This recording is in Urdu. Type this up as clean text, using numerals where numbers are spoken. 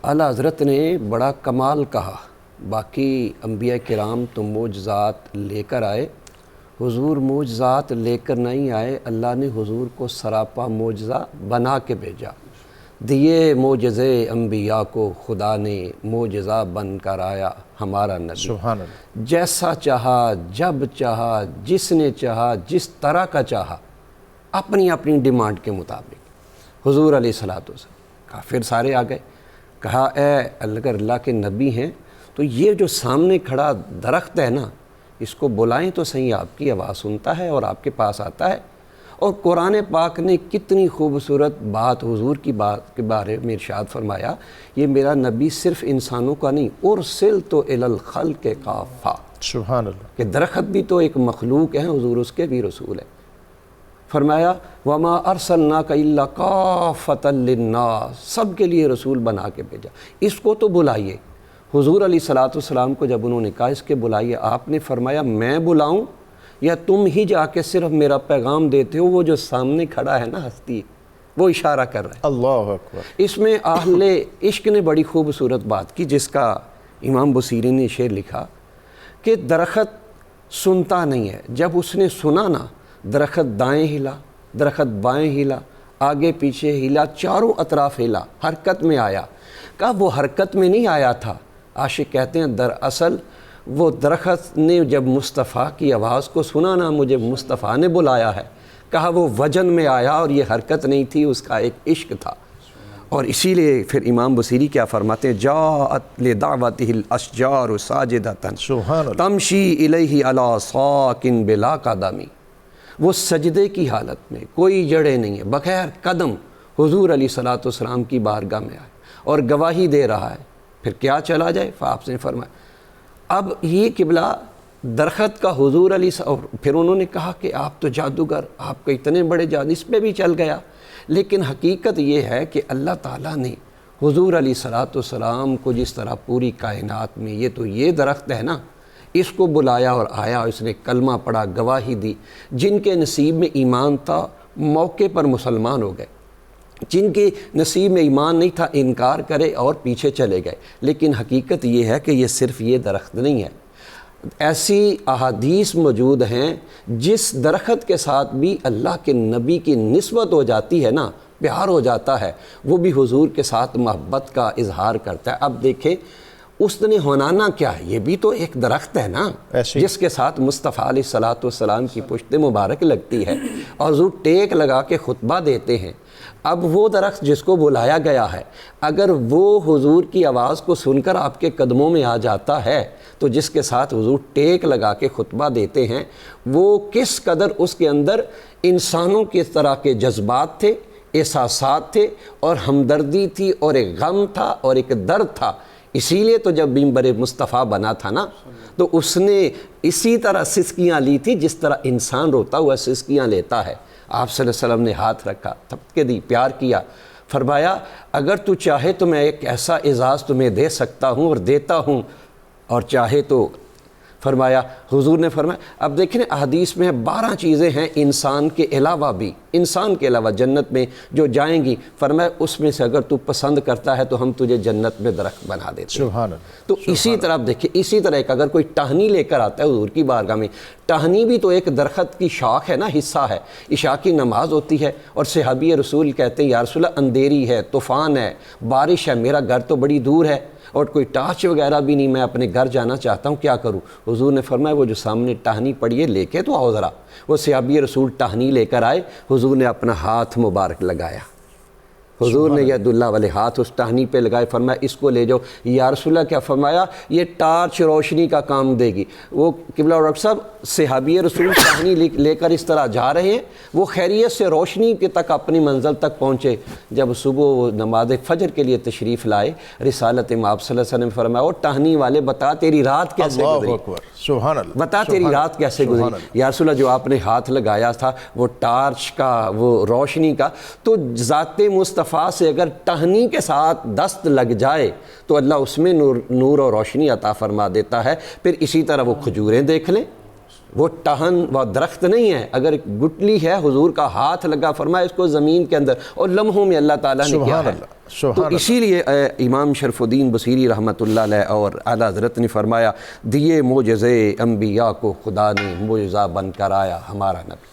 اعلیٰ حضرت نے بڑا کمال کہا، باقی انبیاء کرام تو معجزات لے کر آئے، حضور معجزات لے کر نہیں آئے، اللہ نے حضور کو سراپا معجزہ بنا کے بھیجا۔ دیے معجزے انبیاء کو خدا نے، معجزہ بن کر آیا ہمارا نبی۔ سبحان اللہ۔ جیسا چاہا، جب چاہا، جس نے چاہا، جس طرح کا چاہا، اپنی اپنی ڈیمانڈ کے مطابق حضور علیہ الصلوۃ والسلام کہا۔ پھر سارے آ گئے، کہا اے اگر اللہ کے نبی ہیں تو یہ جو سامنے کھڑا درخت ہے نا، اس کو بلائیں تو صحیح، آپ کی آواز سنتا ہے اور آپ کے پاس آتا ہے۔ اور قرآن پاک نے کتنی خوبصورت بات حضور کی بات کے بارے میں ارشاد فرمایا، یہ میرا نبی صرف انسانوں کا نہیں، ارسلت الی الخلق کافہ، سبحان اللہ۔ کہ درخت بھی تو ایک مخلوق ہے، حضور اس کے بھی رسول ہے۔ فرمایا وما ارسلناک الا کافۃ للناس، سب کے لیے رسول بنا کے بھیجا، اس کو تو بلائیے۔ حضور علیہ الصلوۃ والسلام کو جب انہوں نے کہا اس کے بلائیے، آپ نے فرمایا میں بلاؤں یا تم ہی جا کے صرف میرا پیغام دیتے ہو؟ وہ جو سامنے کھڑا ہے نا ہستی، وہ اشارہ کر رہا ہے۔ اللہ اکبر۔ اس میں اہل عشق نے بڑی خوبصورت بات کی، جس کا امام بصیری نے شعر لکھا کہ درخت سنتا نہیں ہے، جب اس نے سنا نا، درخت دائیں ہلا، درخت بائیں ہلا، آگے پیچھے ہلا، چاروں اطراف ہلا، حرکت میں آیا۔ کہا وہ حرکت میں نہیں آیا تھا، عاشق کہتے ہیں دراصل وہ درخت نے جب مصطفیٰ کی آواز کو سنا نا، مجھے مصطفیٰ نے بلایا ہے، کہا وہ وجن میں آیا اور یہ حرکت نہیں تھی، اس کا ایک عشق تھا۔ اور اسی لیے پھر امام بصیری کیا فرماتے ہیں، جاءت لدعوتہ الاشجار ساجدۃ سبحان اللہ۔ تمشی الیہ علی ساک بلا قدم، وہ سجدے کی حالت میں، کوئی جڑیں نہیں ہے، بغیر قدم حضور علیہ الصلوۃ والسلام کی بارگاہ میں آئے اور گواہی دے رہا ہے۔ پھر کیا چلا جائے، آپ نے فرمایا اب یہ قبلہ درخت کا حضور علیہ، اور پھر انہوں نے کہا کہ آپ تو جادوگر، آپ کو اتنے بڑے جادو، اس پہ بھی چل گیا۔ لیکن حقیقت یہ ہے کہ اللہ تعالیٰ نے حضور علیہ الصلوۃ والسلام کو جس طرح پوری کائنات میں، یہ تو یہ درخت ہے نا، اس کو بلایا اور آیا، اس نے کلمہ پڑھا، گواہی دی۔ جن کے نصیب میں ایمان تھا موقع پر مسلمان ہو گئے، جن کے نصیب میں ایمان نہیں تھا انکار کرے اور پیچھے چلے گئے۔ لیکن حقیقت یہ ہے کہ یہ صرف یہ درخت نہیں ہے، ایسی احادیث موجود ہیں جس درخت کے ساتھ بھی اللہ کے نبی کی نسبت ہو جاتی ہے نا، پیار ہو جاتا ہے، وہ بھی حضور کے ساتھ محبت کا اظہار کرتا ہے۔ اب دیکھیں اسن ہونانا کیا ہے، یہ بھی تو ایک درخت ہے نا، جس کے ساتھ مصطفیٰ علیہ الصلوۃ والسلام کی پشت مبارک لگتی ہے اور حضور ٹیک لگا کے خطبہ دیتے ہیں۔ اب وہ درخت جس کو بلایا گیا ہے، اگر وہ حضور کی آواز کو سن کر آپ کے قدموں میں آ جاتا ہے، تو جس کے ساتھ حضور ٹیک لگا کے خطبہ دیتے ہیں، وہ کس قدر اس کے اندر انسانوں کی طرح کے جذبات تھے، احساسات تھے، اور ہمدردی تھی، اور ایک غم تھا اور ایک درد تھا۔ اسی لیے تو جب منبر مصطفیٰ بنا تھا نا، تو اس نے اسی طرح سسکیاں لی تھی جس طرح انسان روتا ہوا سسکیاں لیتا ہے۔ آپ صلی اللہ علیہ وسلم نے ہاتھ رکھا، تھپکے دی، پیار کیا، فرمایا اگر تو چاہے تو میں ایک ایسا اعزاز تمہیں دے سکتا ہوں اور دیتا ہوں، اور چاہے تو فرمایا، حضور نے فرمایا، اب دیکھیں احادیث میں 12 چیزیں ہیں انسان کے علاوہ بھی، انسان کے علاوہ جنت میں جو جائیں گی، فرمایا اس میں سے اگر تو پسند کرتا ہے تو ہم تجھے جنت میں درخت بنا دیتے ہیں۔ سبحان اللہ۔ تو اسی طرح دیکھیں، اسی طرح ایک اگر کوئی ٹہنی لے کر آتا ہے حضور کی بارگاہ میں، ٹہنی بھی تو ایک درخت کی شاخ ہے نا، حصہ ہے۔ عشاء کی نماز ہوتی ہے اور صحابی رسول کہتے ہیں یا رسول اللہ اندھیری ہے، طوفان ہے، بارش ہے، میرا گھر تو بڑی دور ہے اور کوئی ٹارچ وغیرہ بھی نہیں، میں اپنے گھر جانا چاہتا ہوں، کیا کروں؟ حضور نے فرمایا وہ جو سامنے ٹہنی پڑی ہے لے کے تو آؤ ذرا۔ وہ صحابی رسول ٹہنی لے کر آئے، حضور نے اپنا ہاتھ مبارک لگایا، حضور نے ید اللہ والے ہاتھ اس ٹہنی پہ لگائے، فرمایا اس کو لے جاؤ۔ یا رسول اللہ کیا فرمایا؟ یہ ٹارچ روشنی کا کام دے گی۔ وہ قبلہ ڈاکٹر صاحب صحابی رسول ٹہنی لے کر اس طرح جا رہے ہیں، وہ خیریت سے روشنی کے تک اپنی منزل تک پہنچے۔ جب صبح وہ نماز فجر کے لیے تشریف لائے، رسالت آپ صلی اللہ علیہ وسلم نے فرمایا وہ ٹہنی والے بتا تیری رات کیسے گزری؟ اللہ اکبر، سبحان اللہ، بتا تیری رات کیسے گزری؟ یا رسول اللہ جو آپ نے ہاتھ لگایا تھا وہ ٹارچ کا، وہ روشنی کا، تو ذات مصطفیٰ سے اگر ٹہنی کے ساتھ دست لگ جائے تو اللہ اس میں نور اور روشنی عطا فرما دیتا ہے۔ پھر اسی طرح وہ کھجوریں دیکھ لیں، وہ ٹہن و درخت نہیں ہے، اگر ایک گٹلی ہے حضور کا ہاتھ لگا، فرمایا اس کو زمین کے اندر، اور لمحوں میں اللہ تعالیٰ نے کیا ہے۔ تو اسی لیے امام شرف الدین بصیری رحمۃ اللہ علیہ اور اعلیٰ حضرت نے فرمایا دیے معجزے انبیاء کو خدا نے معجزہ بن کر آیا ہمارا نبی۔